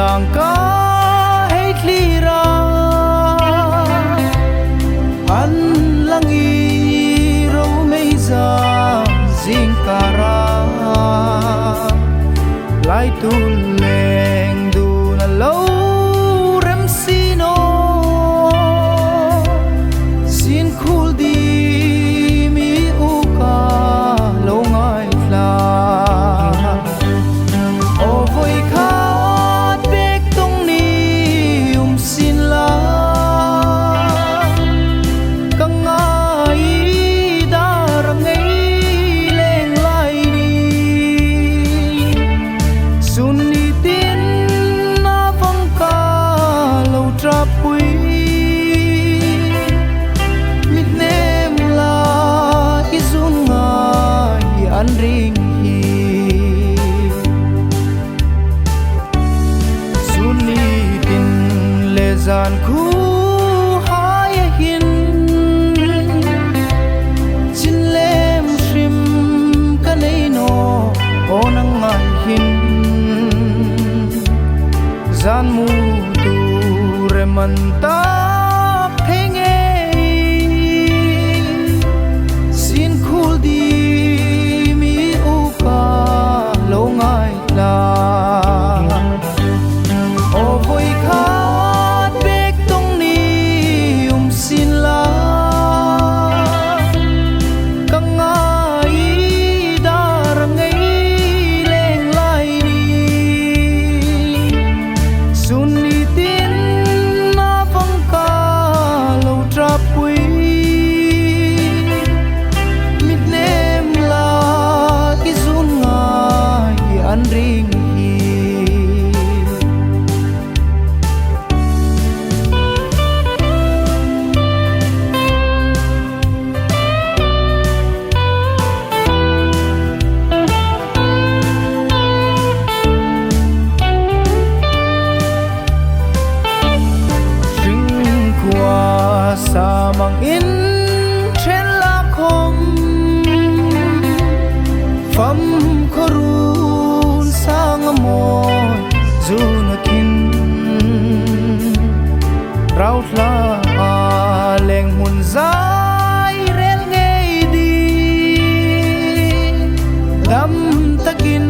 lang ka hate lira an lang iro may zingkara lai tu leng du na lâu rem sino sin khul di mi u ka lo ngai la o voi khat bek tung ni sin la kang ai darang ei leng lai ni sun ni tin na vong ka lo tra pui mit nem la izun ngai an ring hi sun ni tin le zan khu hai hin chin lem shrim ka nei no onang ngai hin zan mu tu re man ta phenge sin khul di mi u ka lo ngai la o voi khat bek tung ni sin la kang ai darang ei leng lai ni sun ni tin na vong ka lo tra pui mit nem la izun ngai an ring hi sa mang in chen la khom pham khorun sang moy zunakin raut la leng mun zai rel ngei di dam takin